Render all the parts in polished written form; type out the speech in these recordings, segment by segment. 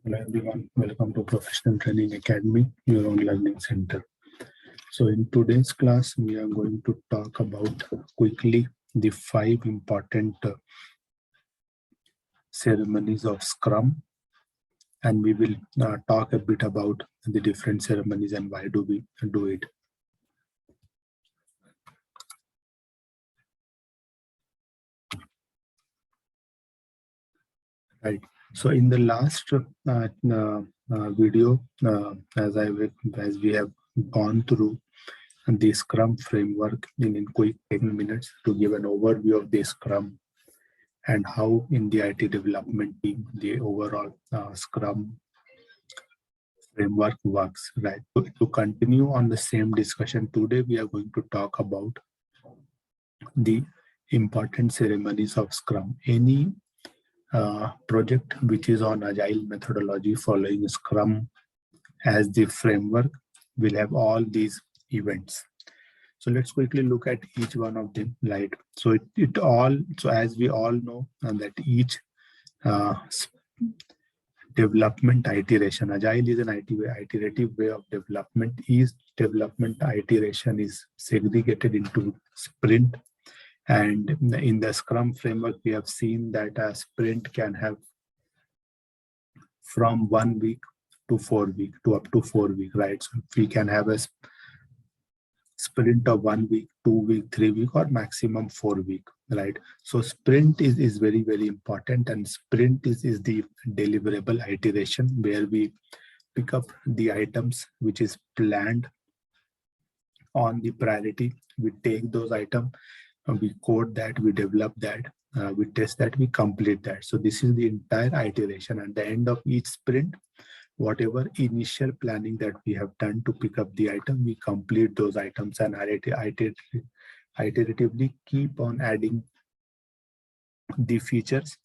Hello everyone, welcome to Professional Training Academy, your own learning center. So in today's class, we are going to talk about quickly the 5 important ceremonies of Scrum, and we will talk a bit about the different ceremonies and why do we do it. Right. So in the last video, as we have gone through the Scrum framework in quick 10 minutes to give an overview of the Scrum and how in the IT development team, the overall Scrum framework works, right? To continue on the same discussion today, we are going to talk about the important ceremonies of Scrum. Any project which is on Agile methodology following Scrum as the framework will have all these events. So let's quickly look at each one of them, right? So as we all know that each development iteration, Agile is an iterative way of development. Each development iteration is segregated into sprint. And in the Scrum framework, we have seen that a sprint can have from 1 week to 4 weeks to up to 4 weeks, right? So we can have a sprint of 1 week, 2 week, 3 week, or maximum 4 week, right? So sprint is very, very important, and sprint is the deliverable iteration where we pick up the items which is planned on the priority. We take those items, we code that, we develop that, we test that, we complete that. So this is the entire iteration. At the end of each sprint, whatever initial planning that we have done to pick up the item, we complete those items and iteratively keep on adding the features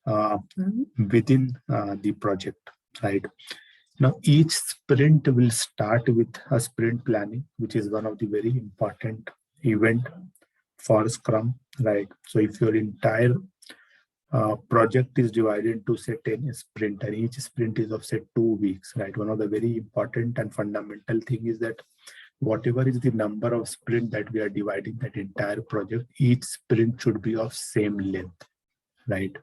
within the project, right? Now, each sprint will start with a sprint planning, which is one of the very important event for Scrum, right? So if your entire project is divided into say 10 sprint, and each sprint is of say 2 weeks, right? One of the very important and fundamental thing is that whatever is the number of sprint that we are dividing that entire project, each sprint should be of same length, right?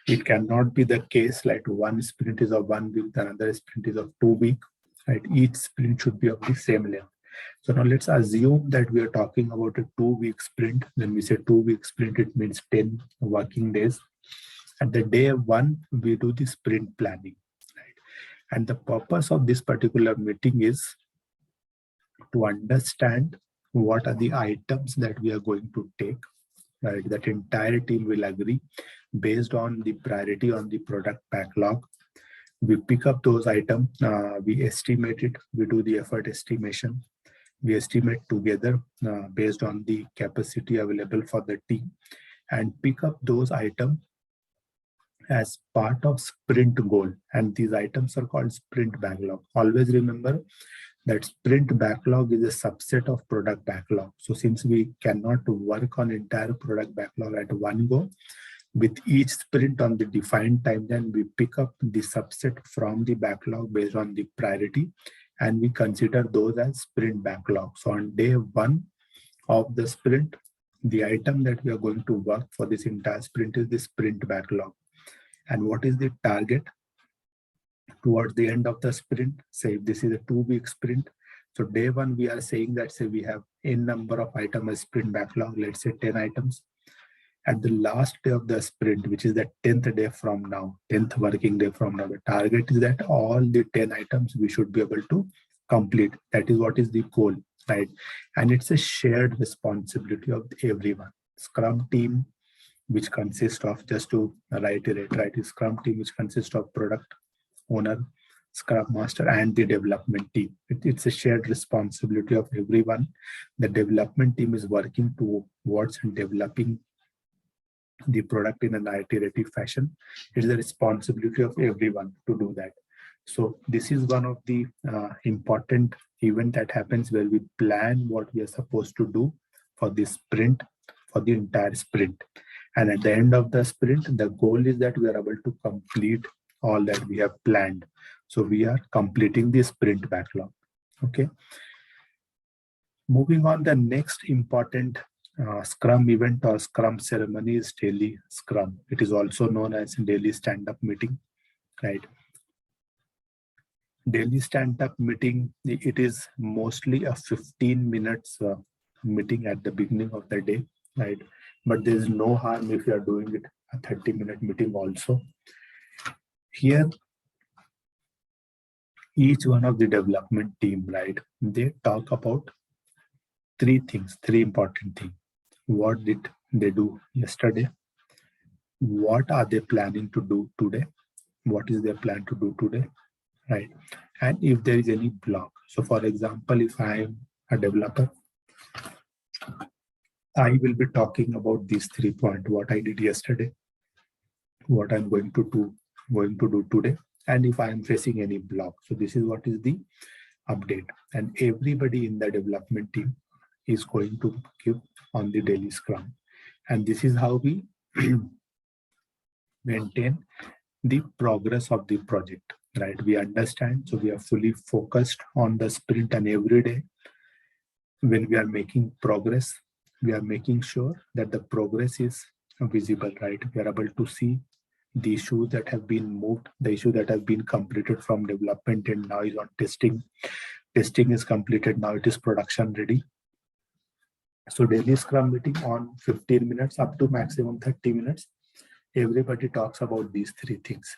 It cannot be the case like one sprint is of 1 week, another sprint is of 2 weeks, right? Each sprint should be of the same length. So now let's assume that we are talking about a 2-week sprint. When we say 2-week sprint, it means 10 working days. At the day 1, we do the sprint planning, right? And the purpose of this particular meeting is to understand what are the items that we are going to take, right? That entire team will agree based on the priority on the product backlog. We pick up those items, we estimate it, we do the effort estimation. We estimate together based on the capacity available for the team and pick up those items as part of sprint goal. And these items are called sprint backlog. Always remember that sprint backlog is a subset of product backlog. So since we cannot work on entire product backlog at one go, with each sprint on the defined timeline, we pick up the subset from the backlog based on the priority, and we consider those as sprint backlog. So on day 1 of the sprint, the item that we are going to work for this entire sprint is the sprint backlog. And what is the target towards the end of the sprint? Say if this is a 2-week sprint, so day 1 we are saying that say we have n number of items as sprint backlog, let's say 10 items. At the last day of the sprint, which is the 10th day from now, 10th working day from now, the target is that all the 10 items we should be able to complete. That is what is the goal, right? And it's a shared responsibility of everyone. Scrum team, which consists of, just to reiterate, right, is Scrum team which consists of product owner, Scrum master, and the development team. It's a shared responsibility of everyone. The development team is working towards developing the product in an iterative fashion. It is the responsibility of everyone to do that. So this is one of the important event that happens where we plan what we are supposed to do for this sprint, for the entire sprint. And at the end of the sprint, the goal is that we are able to complete all that we have planned. So we are completing the sprint backlog. Okay. Moving on, the next important Scrum event or Scrum ceremony is daily Scrum. It is also known as daily stand-up meeting, right? Daily stand-up meeting, it is mostly a 15 minutes meeting at the beginning of the day, right? But there is no harm if you are doing it a 30-minute meeting also. Here, each one of the development team, right, they talk about three important things. What did they do yesterday? What are they planning to do today? What is their plan to do today, right? And if there is any block. So for example, if I am a developer, I will be talking about these 3 points, what I did yesterday, what I'm going to do today, and if I am facing any block. So this is what is the update. And everybody in the development team is going to give on the daily Scrum. And this is how we maintain the progress of the project, right? We understand, so we are fully focused on the sprint, and every day when we are making progress, we are making sure that the progress is visible, right? We are able to see the issues that have been moved, the issue that have been completed from development and now is on testing. Testing is completed, now it is production ready. So daily Scrum meeting on 15 minutes up to maximum 30 minutes. Everybody talks about these 3 things.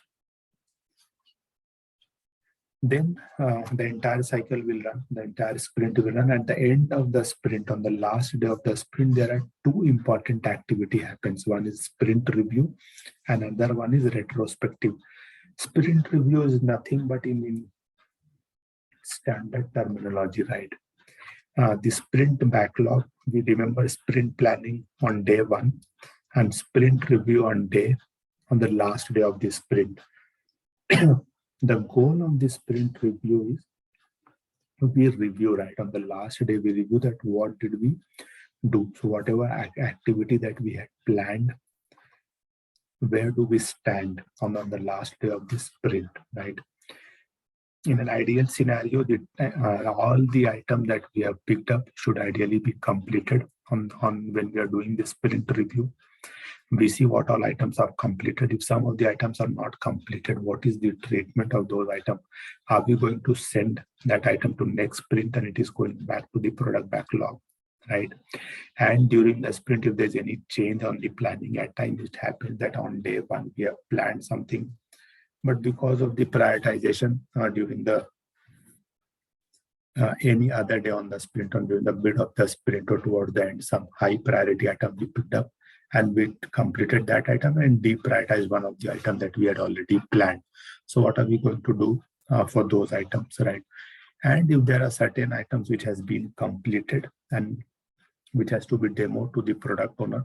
Then the entire cycle will run, the entire sprint will run. At the end of the sprint, on the last day of the sprint, there are 2 important activity happens. One is sprint review, and another one is retrospective. Sprint review is nothing but in standard terminology, right? The sprint backlog, we remember sprint planning on day 1 and sprint review on the last day of the sprint. The goal of the sprint review is we review, right? On the last day, we review that what did we do. So whatever activity that we had planned, where do we stand on the last day of the sprint, right? In an ideal scenario, all the items that we have picked up should ideally be completed on when we are doing the sprint review. We see what all items are completed. If some of the items are not completed, what is the treatment of those items? Are we going to send that item to next sprint and it is going back to the product backlog, right? And during the sprint, if there's any change on the planning, at times it happens that on day 1 we have planned something, but because of the prioritization during the any other day on the sprint or during the mid of the sprint or toward the end, some high priority item we picked up and we completed that item and deprioritized one of the items that we had already planned. So what are we going to do for those items, right? And if there are certain items which has been completed and which has to be demoed to the product owner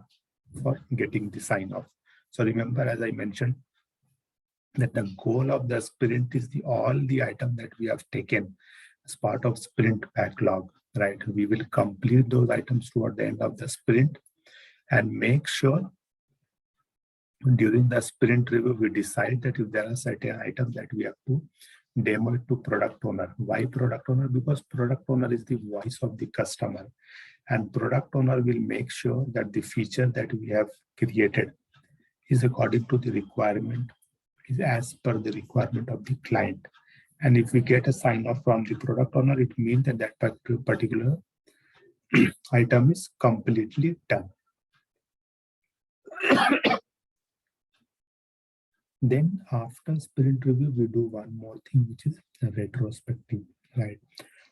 for getting the sign off. So remember, as I mentioned, that the goal of the sprint is all the items that we have taken as part of sprint backlog, right? We will complete those items toward the end of the sprint and make sure during the sprint review, we decide that if there are certain items that we have to demo it to product owner. Why product owner? Because product owner is the voice of the customer, and product owner will make sure that the feature that we have created is according to the requirement, is as per the requirement of the client. And if we get a sign off from the product owner, it means that that particular item is completely done. Then after sprint review, we do one more thing, which is a retrospective, right?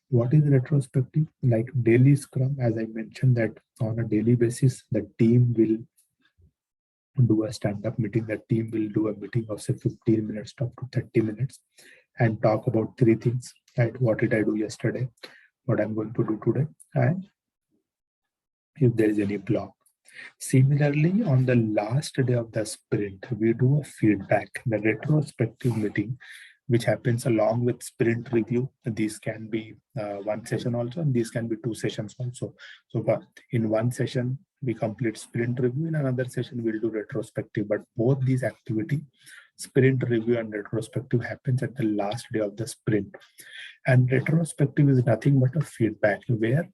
What is retrospective? Like daily Scrum, as I mentioned, that on a daily basis, the team will do a stand-up meeting. The team will do a meeting of say 15 minutes up to 30 minutes and talk about 3 things, right? What did I do yesterday? What I'm going to do today? And if there is any block. Similarly, on the last day of the sprint, we do a feedback, the retrospective meeting, which happens along with sprint review. These can be 1 session also, and these can be 2 sessions also. So in 1 session, we complete sprint review. In another session, we'll do retrospective. But both these activities Sprint review and retrospective happens at the last day of the sprint. And retrospective is nothing but a feedback where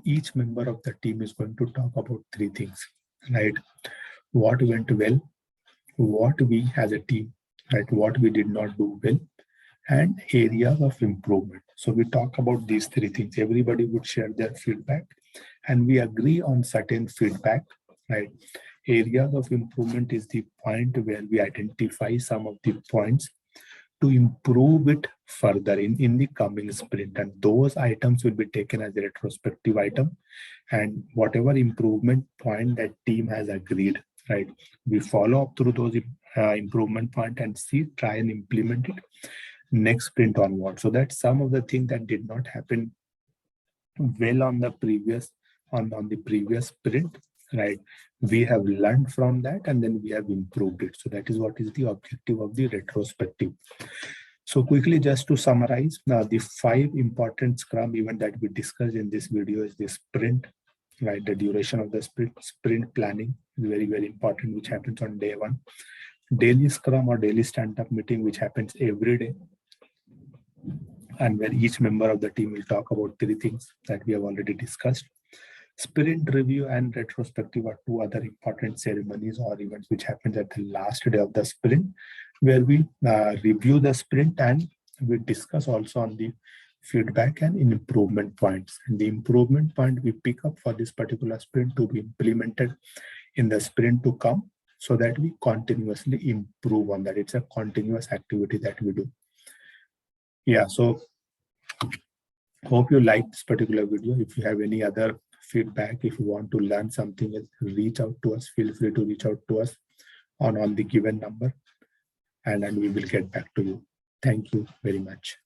each member of the team is going to talk about three things, right? What went well, what we as a team, right, what we did not do well, and areas of improvement. So we talk about these three things. Everybody would share their feedback and we agree on certain feedback, right? Areas of improvement is the point where we identify some of the points to improve it further in the coming sprint, and those items will be taken as a retrospective item, and whatever improvement point that team has agreed, right, we follow up through those improvement point and try and implement it next sprint onward. So that's some of the things that did not happen well on the previous sprint, right? We have learned from that and then we have improved it. So that is what is the objective of the retrospective. So quickly, just to summarize, the 5 important Scrum events that we discussed in this video is the sprint, right? The duration of the sprint planning is very, very important, which happens on day 1. Daily Scrum or daily stand-up meeting, which happens every day, and where each member of the team will talk about 3 things that we have already discussed. Sprint review and retrospective are 2 other important ceremonies or events which happens at the last day of the sprint, where we review the sprint and we discuss also on the feedback and improvement points. And the improvement point we pick up for this particular sprint to be implemented in the sprint to come, so that we continuously improve on that. It's a continuous activity that we do. Yeah, so hope you liked this particular video. If you have any other feedback, if you want to learn something else, reach out to us. Feel free to reach out to us on the given number, and we will get back to you. Thank you very much.